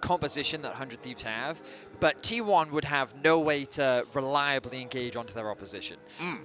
composition that 100 Thieves have, but T1 would have no way to reliably engage onto their opposition.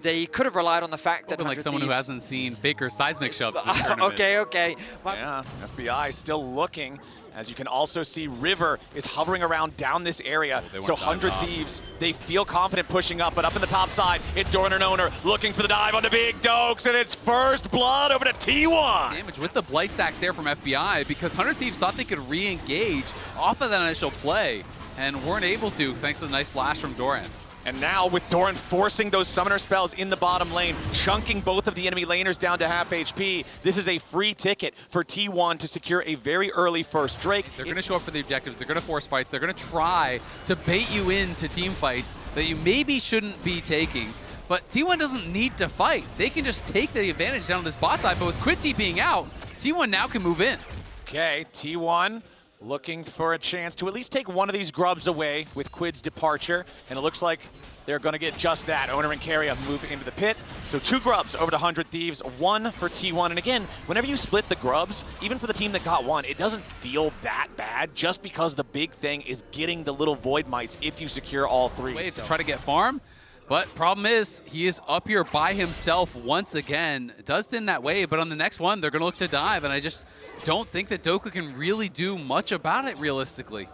They could have relied on the fact that like someone who hasn't seen Faker's seismic shoves this tournament. Okay. Yeah, FBI still looking. As you can also see, River is hovering around down this area. So 100 Thieves, they feel confident pushing up, but up in the top side, it's Doran and Owner looking for the dive onto Big Dokes, and it's first blood over to T1. Damage with the Blight Stacks there from FBI because 100 Thieves thought they could re-engage off of that initial play and weren't able to thanks to the nice flash from Doran. And now with Doran forcing those summoner spells in the bottom lane, chunking both of the enemy laners down to half HP, this is a free ticket for T1 to secure a very early first Drake. They're going to show up for the objectives. They're going to force fights. They're going to try to bait you into team fights that you maybe shouldn't be taking. But T1 doesn't need to fight. They can just take the advantage down on this bot side. But with Quidty being out, T1 now can move in. Okay, T1 looking for a chance to at least take one of these grubs away with Quid's departure, and it looks like they're going to get just that. Owner and Carry move into the pit. So 2 grubs over to 100 Thieves, 1 for T1. And again, whenever you split the grubs, even for the team that got 1, it doesn't feel that bad just because the big thing is getting the little Void Mites if you secure all 3. Wait, to try to get farm. But problem is, he is up here by himself once again. It does thin that wave, but on the next one, they're going to look to dive, and I just don't think that Doka can really do much about it realistically.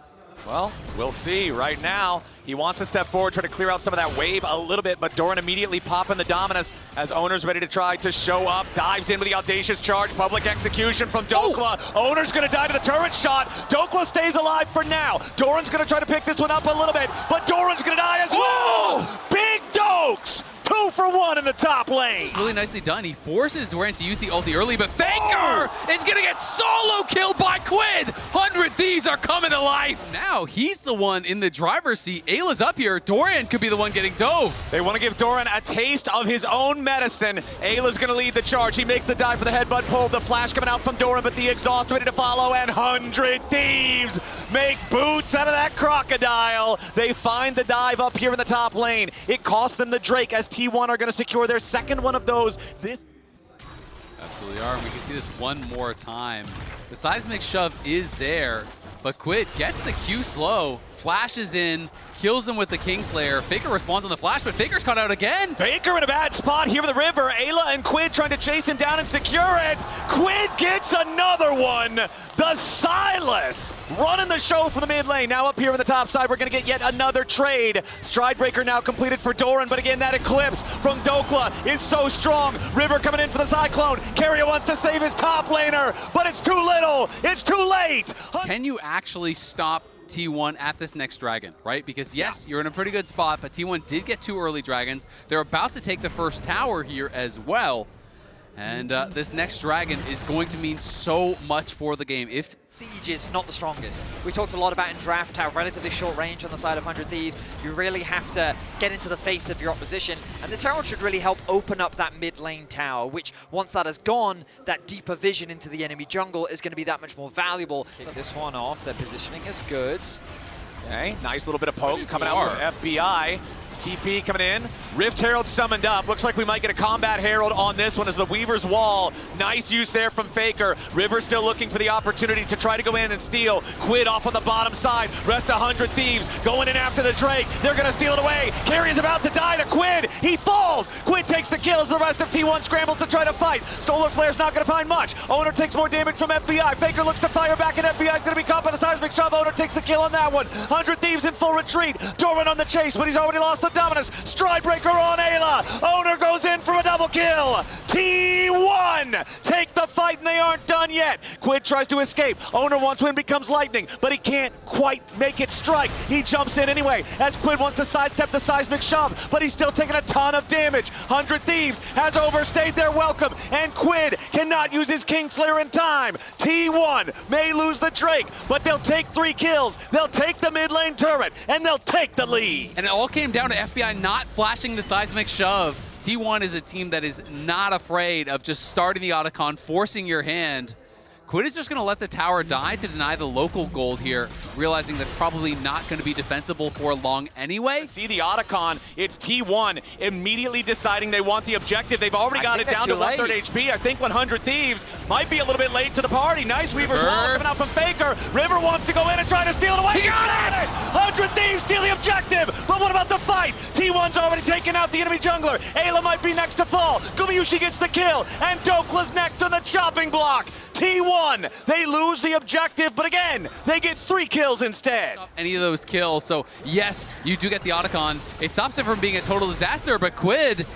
Well, we'll see. Right now, he wants to step forward, try to clear out some of that wave a little bit, but Doran immediately popping the Dominus as Owner's ready to try to show up. Dives in with the audacious charge. Public execution from Dokla. Owner's going to die to the turret shot. Dokla stays alive for now. Doran's going to try to pick this one up a little bit, but Doran's going to die as well. Big Dokes! 2 for 1 in the top lane. Really nicely done. He forces Doran to use the ulti early, but Faker is going to get solo killed by Quid. 100 Thieves are coming to life. Now he's the one in the driver's seat. Ayla's up here. Doran could be the one getting dove. They want to give Doran a taste of his own medicine. Ayla's going to lead the charge. He makes the dive for the headbutt pull. The flash coming out from Doran, but the exhaust ready to follow, and 100 Thieves make boots out of that crocodile. They find the dive up here in the top lane. It cost them the Drake as T1 are going to secure their second one of those. Absolutely are, and we can see this one more time. The seismic shove is there, but Quid gets the Q slow, flashes in, kills him with the Kingslayer. Faker responds on the flash, but Faker's caught out again. Faker in a bad spot here with the River. Ayla and Quid trying to chase him down and secure it. Quid gets another one. The Silas running the show for the mid lane. Now up here in the top side, we're going to get yet another trade. Stridebreaker now completed for Doran, but again, that Eclipse from Dokla is so strong. River coming in for the Cyclone. Carrier wants to save his top laner, but it's too little. It's too late. Can you actually stop T1 at this next dragon, right? Because yes, you're in a pretty good spot, but T1 did get 2 early dragons. They're about to take the first tower here as well. And this next dragon is going to mean so much for the game. If Siege is not the strongest. We talked a lot about in draft how relatively short range on the side of 100 Thieves. You really have to get into the face of your opposition. And this Herald should really help open up that mid lane tower, which once that has gone, that deeper vision into the enemy jungle is going to be that much more valuable. Kick this one off. Their positioning is good. Okay, nice little bit of poke coming out from FBI. TP coming in. Rift Herald summoned up. Looks like we might get a Combat Herald on this one as the Weaver's Wall. Nice use there from Faker. River still looking for the opportunity to try to go in and steal. Quid off on the bottom side. Rest 100 Thieves going in after the Drake. They're going to steal it away. Carry is about to die to Quid. He falls. Quid takes the kill as the rest of T1 scrambles to try to fight. Solar Flare's not going to find much. Owner takes more damage from FBI. Faker looks to fire back, and FBI's going to be caught by the seismic shove. Owner takes the kill on that one. 100 Thieves in full retreat. Doran on the chase, but he's already lost the Dominus. Stridebreaker on Ayla. Owner goes in for a double kill. T1 take the fight, and they aren't done yet. Quid tries to escape. Owner wants win becomes lightning, but he can't quite make it strike. He jumps in anyway as Quid wants to sidestep the seismic shove, but he's still taking a ton of damage. 100 Thieves has overstayed their welcome, and Quid cannot use his Kingslayer in time. T1 may lose the Drake, but they'll take 3 kills. They'll take the mid lane turret, and they'll take the lead. And it all came down to FBI not flashing the seismic shove. T1 is a team that is not afraid of just starting the Otacon, forcing your hand. Quid is just going to let the tower die to deny the local gold here, realizing that's probably not going to be defensible for long anyway. See the Otacon, it's T1 immediately deciding they want the objective. They've already got it down to 1/3 HP. I think 100 Thieves might be a little bit late to the party. Nice Weaver's Wall coming out from Faker. River wants to go in and try to steal it away. Thieves steal the objective, but what about the fight? T1's already taken out the enemy jungler. Ayla might be next to fall. Gumayusi gets the kill, and Dokla's next on the chopping block. T1, they lose the objective, but again, they get 3 kills instead. Any of those kills, so yes, you do get the Otacon. It stops it from being a total disaster, but Quid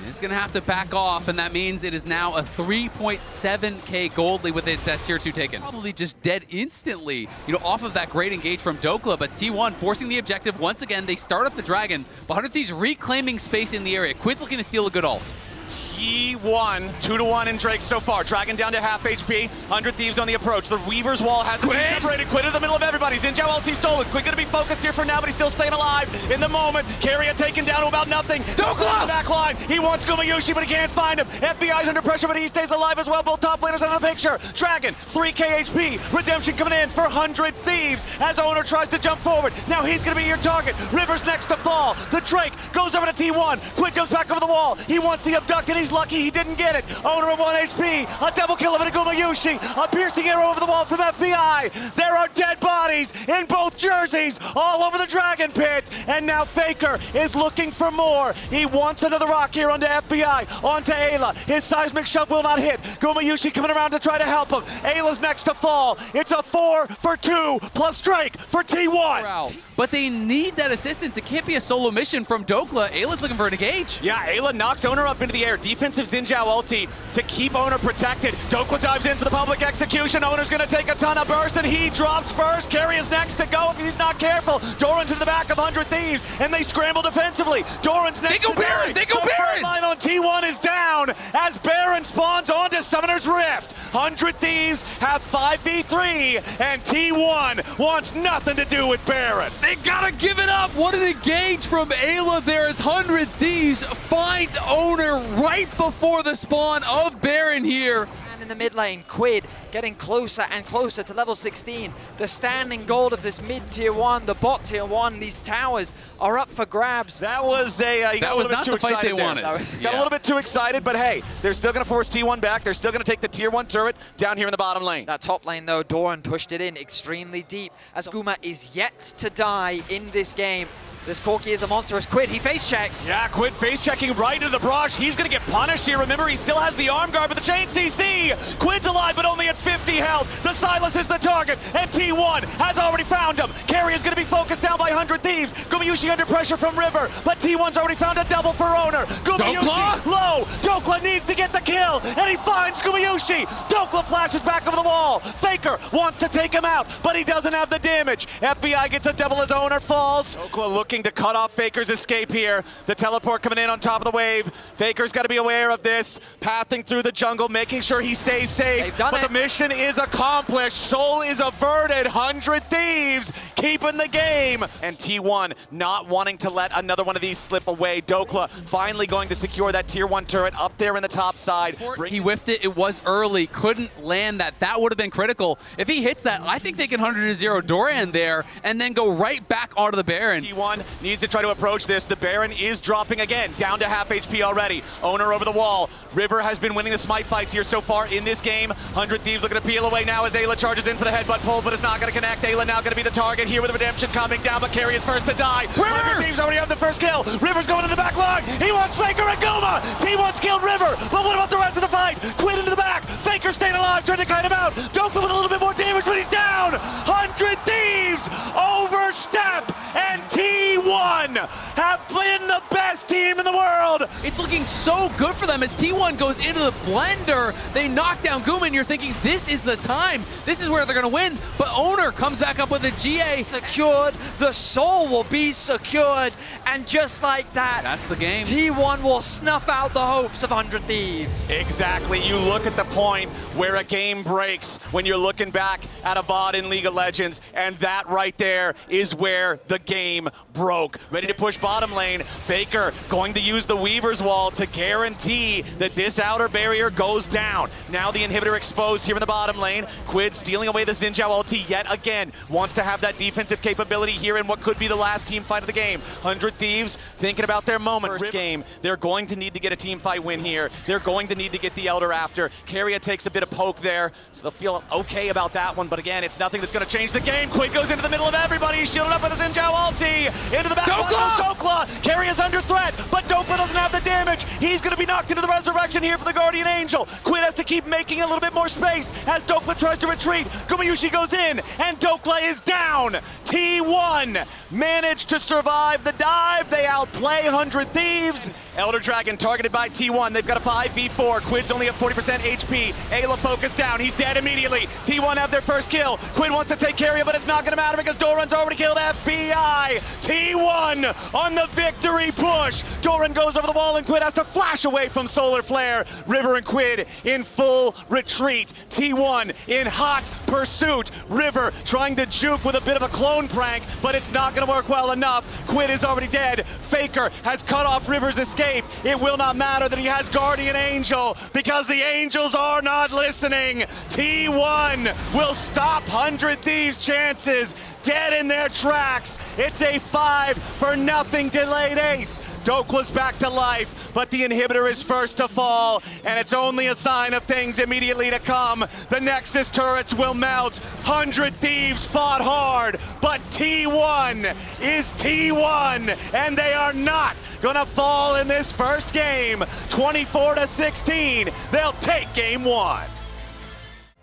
is going to have to back off, and that means it is now a 3.7k gold lead with it, that tier 2 taken. Probably just dead instantly, off of that great engage from Dokla, but T1 forcing the objective once again. They start up the dragon, but 100 Thieves reclaiming space in the area. Quid's looking to steal a good ult. T1, 2-1 in Drake so far. Dragon down to half HP, 100 Thieves on the approach. The Weaver's wall has been separated. Quid in the middle of everybody. Zinjao ulti stolen. Quid gonna be focused here for now, but he's still staying alive in the moment. Carrier taken down to about nothing. Dokla! Back line. He wants Gumayusi, but he can't find him. FBI's under pressure, but he stays alive as well. Both top laners out of the picture. Dragon, 3k HP. Redemption coming in for 100 Thieves as Owner tries to jump forward. Now he's gonna be your target. River's next to fall. The Drake goes over to T1. Quid jumps back over the wall. He wants the abduct, and he's lucky he didn't get it. Owner of 1 HP, a double kill of Gumayusi, a piercing arrow over the wall from FBI. There are dead bodies in both jerseys all over the Dragon Pit, and now Faker is looking for more. He wants another rock here onto FBI, onto Ayla. His seismic shove will not hit. Gumayusi coming around to try to help him. Ayla's next to fall. It's a 4 for 2 plus Drake for T1. But they need that assistance. It can't be a solo mission from Dokla. Ayla's looking for an engage. Yeah, Ayla knocks Owner up into the air. Defensive Zinjao ulti to keep Owner protected. Dokla dives in for the public execution. Owner's gonna take a ton of burst, and he drops first. Carry is next to go if he's not careful. Doran to the back of 100 Thieves, and they scramble defensively. Doran's next to Baron. They go Baron! The line on T1 is down as Baron spawns onto Summoner's Rift. 100 Thieves have 5v3, and T1 wants nothing to do with Baron. They gotta give it up. What an engage from Ayla there as 100 Thieves finds Owner right before the spawn of Baron here. And in the mid lane, Quid getting closer and closer to level 16. The standing gold of this mid tier 1, the bot tier 1, these towers are up for grabs. That was that was not the fight they wanted. Got a little bit too excited, but hey, they're still going to force T1 back. They're still going to take the tier 1 turret down here in the bottom lane. That top lane though, Doran pushed it in extremely deep as Guma is yet to die in this game. This Corki is a monstrous Quid. He face checks. Yeah, Quid face checking right into the brush. He's going to get punished here. Remember, he still has the arm guard, but the chain CC. Quid's alive, but only at 50 health. The Silas is the target, and T1 has already found him. Carry is going to be focused down by 100 Thieves. Gumayusi under pressure from River, but T1's already found a double for Owner. Gumayusi low. Dokla needs to get the kill, and he finds Gumayusi. Dokla flashes back over the wall. Faker wants to take him out, but he doesn't have the damage. FBI gets a double as Owner falls. Dokla looking to cut off Faker's escape here. The teleport coming in on top of the wave. Faker's got to be aware of this. Pathing through the jungle, making sure he stays safe. They've done but it. The mission is accomplished. Soul is averted. 100 Thieves keeping the game. And T1 not wanting to let another one of these slip away. Dokla finally going to secure that tier 1 turret up there in the top side. He whiffed it. It was early. Couldn't land that. That would have been critical. If he hits that, I think they can 100-0 Doran there and then go right back onto the Baron. T1 needs to try to approach this. The Baron is dropping again, down to half HP already. Owner over the wall. River has been winning the smite fights here so far in this game. 100 Thieves looking to peel away now as Ayla charges in for the headbutt pull, but it's not going to connect. Ayla now going to be the target here with Redemption coming down, but Carry is first to die. 100 Thieves already have the first kill. River's going to the back line. He wants Faker and Guma. T1's killed River, but what about the rest of the fight? Quid into the back. Faker staying alive, trying to kite him out. Dokla with a little bit more damage, but he's down. 100 Thieves overstep, and T1 have been the best team in the world. It's looking so good for them as T1 goes into the blender. They knock down Guma, and you're thinking, this is the time. This is where they're going to win. But Owner comes back up with a GA. Secured. The soul will be secured. And just like that, that's the game. T1 will snuff out the hopes of 100 Thieves. Exactly. You look at the point where a game breaks when you're looking back at a VOD in League of Legends, and that right there is where the game broke. Ready to push bottom lane. Faker going to use the Weaver's wall to guarantee that this outer barrier goes down. Now the inhibitor exposed here in the bottom lane. Quid stealing away the Xin Zhao ulti yet again. Wants to have that defensive capability here in what could be the last team fight of the game. 100 Thieves thinking about their moment. First game, they're going to need to get a team fight win here. They're going to need to get the Elder after. Keria takes a bit of poke there, so they'll feel okay about that one, but again, it's nothing that's going to change the game. Quid goes into the middle of everybody. He's shielded up with a Xin Zhao ulti. Into the back line goes Dokla. Keria's under threat, but Dokla doesn't have the damage. He's going to be knocked into the resurrection here for the Guardian Angel. Quid has to keep making a little bit more space as Dokla tries to retreat. Gumayusi goes in, and Dokla is down. T1 managed to survive the dive. They outplay 100 Thieves. Elder Dragon targeted by T1. They've got a 5v4. Quid's only at 40% HP. Ayla focused down. He's dead immediately. T1 have their first kill. Quid wants to take Keria, but it's not going to matter because Doran's already killed FBI. T1 on the victory push. Doran goes over the wall and Quid has to flash away from Solar Flare. River and Quid in full retreat. T1 in hot pursuit. River trying to juke with a bit of a clone prank, but it's not going to work well enough. Quid is already dead. Faker has cut off River's escape. It will not matter that he has Guardian Angel because the Angels are not listening. T1 will stop 100 Thieves' chances dead in their tracks. It's a 5-0 delayed ace. Dokla's back to life, but the inhibitor is first to fall, and it's only a sign of things immediately to come. The Nexus turrets will melt. 100 Thieves fought hard, but T1 is T1, and they are not gonna fall in this first game. 24-16, they'll take game one.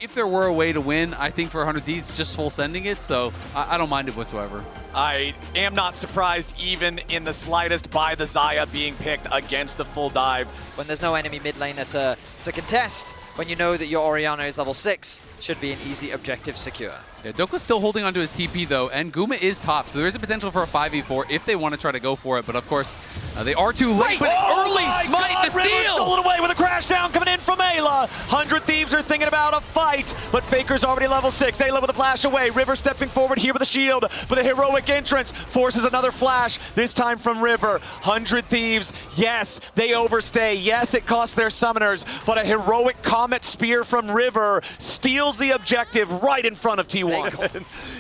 If there were a way to win, I think for 100 Thieves, just full sending it, so I don't mind it whatsoever. I am not surprised even in the slightest by the Xayah being picked against the full dive. When there's no enemy mid laner to contest, when you know that your Orianna is level 6, should be an easy objective secure. Yeah, Dokla's still holding onto his TP though, and Guma is top, so there is a potential for a 5v4 if they want to try to go for it, but of course, they are too late. But early smite to steal! River stolen away with a crash down coming in from Ayla. 100 Thieves are thinking about a fight, but Faker's already level 6. Ayla with a flash away. River stepping forward here with a shield, but a heroic entrance forces another flash, this time from River. 100 Thieves, yes, they overstay. Yes, it costs their summoners, but a heroic Comet Spear from River steals the objective right in front of T1.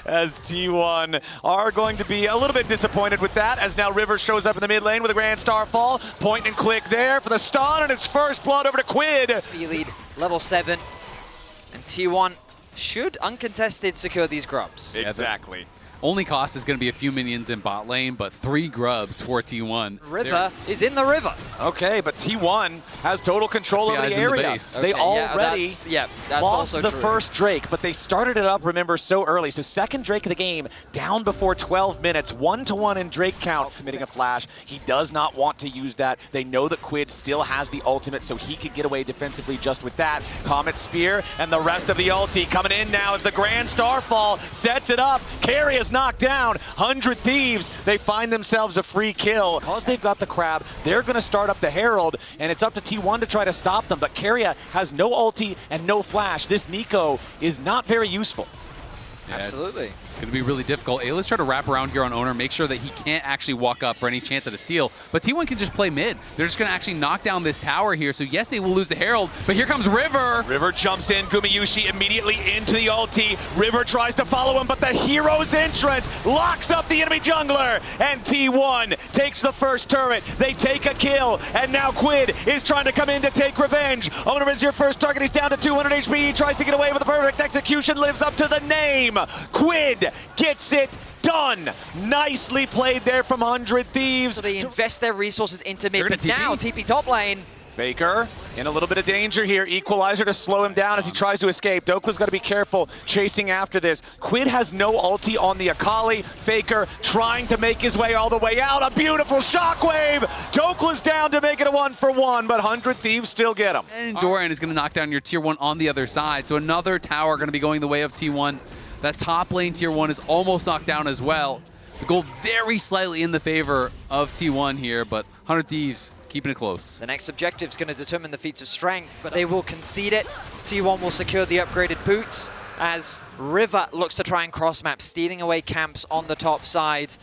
As T1 are going to be a little bit disappointed with that, as now River shows up in the mid lane with a Grand Starfall. Point and click there for the stun, and it's first blood over to Quid. Speed lead, level 7, and T1 should uncontested secure these grubs. Exactly. Only cost is going to be a few minions in bot lane, but 3 grubs for T1. River is in the river. Okay, but T1 has total control over the area. They Okay, already that's lost also the true. first Drake, but they started it up, remember, so early. So second Drake of the game, down before 12 minutes, 1-to-1 in Drake count, committing a flash. He does not want to use that. They know that Quid still has the ultimate, so he could get away defensively just with that. Comet Spear and the rest of the ulti coming in now as the Grand Starfall sets it up. Keria knocked down. 100 Thieves, they find themselves a free kill. Because they've got the crab, they're going to start up the Herald, and it's up to T1 to try to stop them, but Keria has no ulti and no flash. This Nico is not very useful. Yeah, Absolutely. It's going to be really difficult. Ayla's trying to wrap around here on Owner, make sure that he can't actually walk up for any chance at a steal. But T1 can just play mid. They're just going to actually knock down this tower here. So yes, they will lose the Herald, but here comes River. River jumps in, Gumayusi immediately into the ulti. River tries to follow him, but the hero's entrance locks up the enemy jungler. And T1 takes the first turret. They take a kill, and now Quid is trying to come in to take revenge. Owner is your first target. He's down to 200 HP. He tries to get away with a perfect execution. Lives up to the name. Quid gets it done. Nicely played there from 100 Thieves. So they invest their resources into mid, They're but gonna TP. now TP top lane. Faker in a little bit of danger here. Equalizer to slow him down as he tries to escape. Dokla's got to be careful chasing after this. Quid has no ulti on the Akali. Faker trying to make his way all the way out. A beautiful shockwave. Dokla's down to make it a 1-for-1, but 100 Thieves still get him. And Doran is going to knock down your tier 1 on the other side. So another tower going to be going the way of T1. That top lane tier 1 is almost knocked down as well. The gold very slightly in the favor of T1 here, but 100 Thieves keeping it close. The next objective is going to determine the feats of strength, but they will concede it. T1 will secure the upgraded boots as River looks to try and cross-map, stealing away camps on the top side.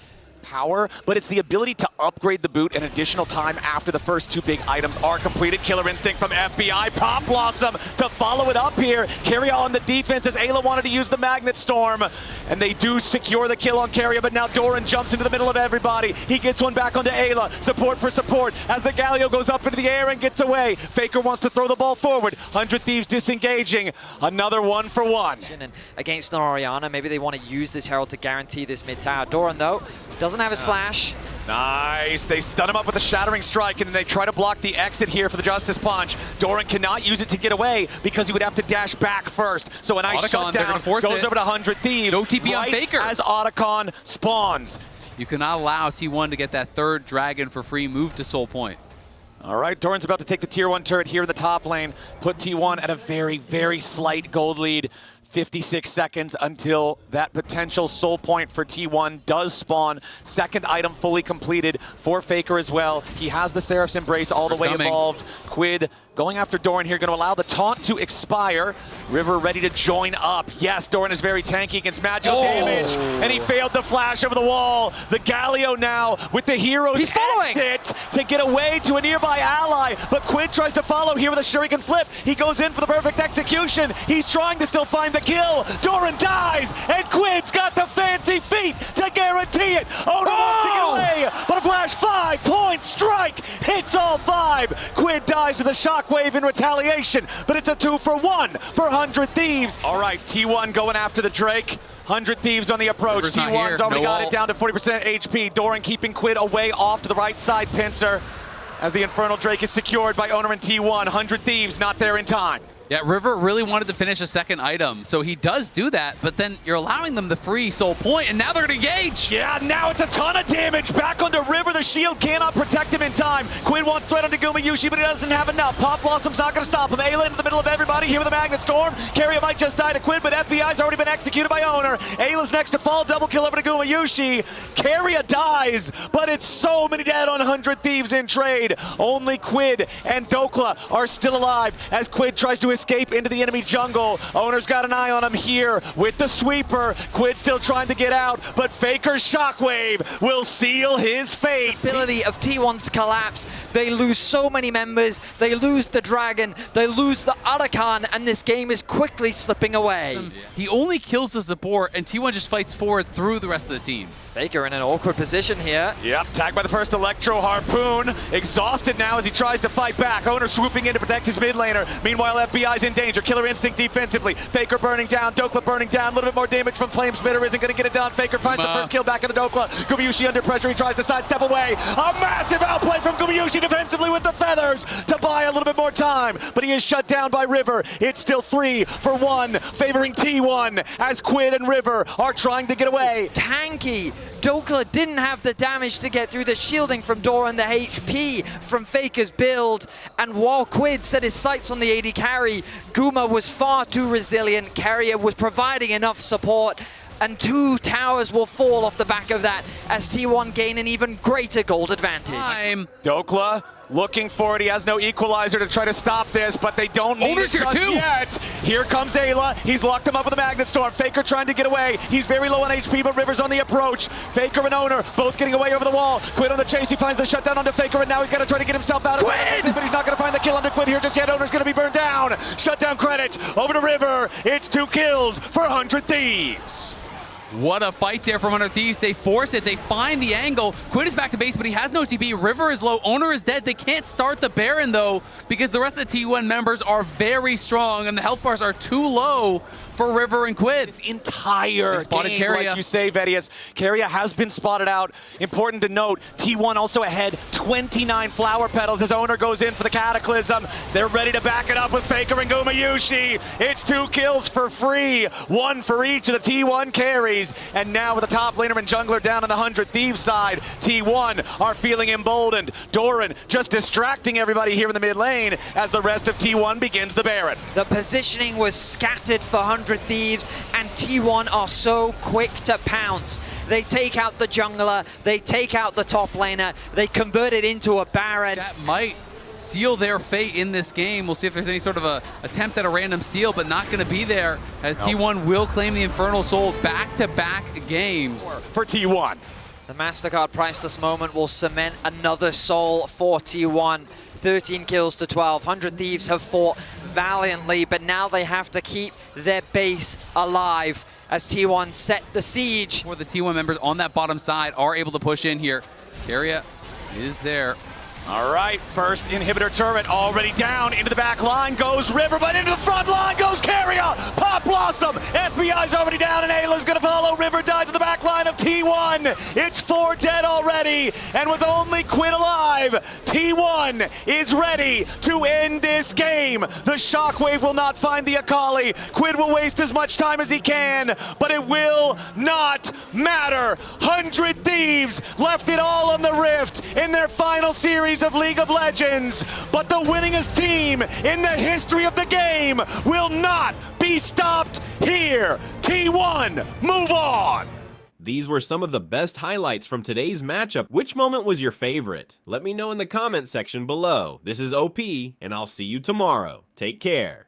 power, but it's the ability to upgrade the boot an additional time after the first 2 big items are completed. Killer Instinct from FBI. Pop Blossom to follow it up here. Keria on the defense as Ayla wanted to use the Magnet Storm, and they do secure the kill on Keria, but now Doran jumps into the middle of everybody. He gets one back onto Ayla. Support for support as the Galio goes up into the air and gets away. Faker wants to throw the ball forward. 100 Thieves disengaging. Another 1 for 1. And against an Orianna, maybe they want to use this Herald to guarantee this mid tower. Doran, though, doesn't have his flash. Nice. They stun him up with a Shattering Strike, and then they try to block the exit here for the Justice Punch. Doran cannot use it to get away because he would have to dash back first. So a nice shutdown goes over to 100 Thieves. No TP on Faker. As Otacon spawns. You cannot allow T1 to get that 3rd dragon for free. Move to Soul Point. All right, Doran's about to take the tier 1 turret here in the top lane, put T1 at a very, very slight gold lead. 56 seconds until that potential soul point for T1 does spawn. 2nd item fully completed for Faker as well. He has the Seraph's Embrace all the way involved. Quid going after Doran here, going to allow the taunt to expire. River ready to join up. Yes, Doran is very tanky against magical damage, and he failed the flash over the wall. The Galio now with the hero's exit to get away to a nearby ally, but Quid tries to follow here with a Shuriken flip. He goes in for the perfect execution. He's trying to still find the kill. Doran dies, and Quid's got the fancy feet to guarantee it. Ono wants to get away, but a flash 5-point strike hits all 5. Quid dies to the shockwave in retaliation, but it's a 2 for 1 for 100 Thieves. All right, T1 going after the Drake. 100 Thieves on the approach. T1's already got it down to 40% HP. Doran keeping Quid away off to the right side pincer as the Infernal Drake is secured by Owner and T1. 100 Thieves not there in time. Yeah, River really wanted to finish a 2nd item, so he does do that, but then you're allowing them the free soul point, and now they're going to engage! Yeah, now it's a ton of damage back onto River. The shield cannot protect him in time. Quid wants threat onto Gumayushi, but he doesn't have enough. Pop Blossom's not going to stop him. Ayla into the middle of everybody here with a Magnet Storm. Keria might just die to Quid, but FBI's already been executed by Owner. Ayla's next to fall, double kill over to Gumayushi. Keria dies, but it's so many dead on 100 Thieves in trade. Only Quid and Dokla are still alive as Quid tries to escape into the enemy jungle. Owner's got an eye on him here with the sweeper. Quid still trying to get out, but Faker's shockwave will seal his fate. The ability of T1's collapse. They lose so many members. They lose the dragon. They lose the Otacon, and this game is quickly slipping away. He only kills the support, and T1 just fights forward through the rest of the team. Faker in an awkward position here. Yep, tagged by the first Electro Harpoon. Exhausted now as he tries to fight back. Owner swooping in to protect his mid laner. Meanwhile, FBI's in danger. Killer Instinct defensively. Faker burning down. Dokla burning down. A little bit more damage from Flame Spitter. Isn't going to get it done. Faker finds the first kill back into Dokla. Gumayushi under pressure. He tries to sidestep away. A massive outplay from Gumayushi defensively with the feathers to buy a little bit more time. But he is shut down by River. It's still 3 for 1, favoring T1 as Quid and River are trying to get away. Tanky. Dokla didn't have the damage to get through the shielding from Doran, the HP from Faker's build, and while Quid set his sights on the AD carry, Guma was far too resilient. Keria was providing enough support, and 2 towers will fall off the back of that as T1 gain an even greater gold advantage. Dokla looking for it. He has no equalizer to try to stop this, but they don't need it just yet. Here comes Ayla. He's locked him up with a Magnet Storm. Faker trying to get away. He's very low on HP, but River's on the approach. Faker and Owner both getting away over the wall. Quid on the chase. He finds the shutdown onto Faker, and now he's got to try to get himself out of it, but he's not going to find the kill under Quid here just yet. Owner's going to be burned down. Shutdown credits over to River. It's 2 kills for 100 Thieves. What a fight there from 100 Thieves. They force it. They find the angle. Quid is back to base, but he has no TP. River is low. Owner is dead. They can't start the Baron, though, because the rest of the T1 members are very strong, and the health bars are too low for River and Quid. This entire game, Keria. like you say, Vedius. Keria has been spotted out. Important to note, T1 also ahead 29 flower petals as Owner goes in for the Cataclysm. They're ready to back it up with Faker and Gumayushi. It's 2 kills for free, 1 for each of the T1 carries. And now with the top laner and jungler down on the 100 Thieves side, T1 are feeling emboldened. Doran just distracting everybody here in the mid lane as the rest of T1 begins the Baron. The positioning was scattered for 100 Thieves, and T1 are so quick to pounce. They take out the jungler, they take out the top laner, they convert it into a Baron. That might seal their fate in this game. We'll see if there's any sort of a attempt at a random seal, but not going to be there as T1 will claim the Infernal Soul back-to-back games. For T1. The MasterCard Priceless moment will cement another soul for T1. 13 kills to 12. 100 Thieves have fought valiantly, but now they have to keep their base alive as T1 set the siege. Where the T1 members on that bottom side are able to push in here. Area is there. All right, first inhibitor turret already down. Into the back line goes River, but into the front line goes Carrier. Pop Blossom. FBI's already down, and Ayla's going to follow. River dies to the back line of T1. It's 4 dead already, and with only Quid alive, T1 is ready to end this game. The Shockwave will not find the Akali. Quid will waste as much time as he can, but it will not matter. 100 Thieves left it all on the Rift in their final series of League of Legends, but the winningest team in the history of the game will not be stopped here. T1, move on! These were some of the best highlights from today's matchup. Which moment was your favorite? Let me know in the comment section below. This is OP, and I'll see you tomorrow. Take care.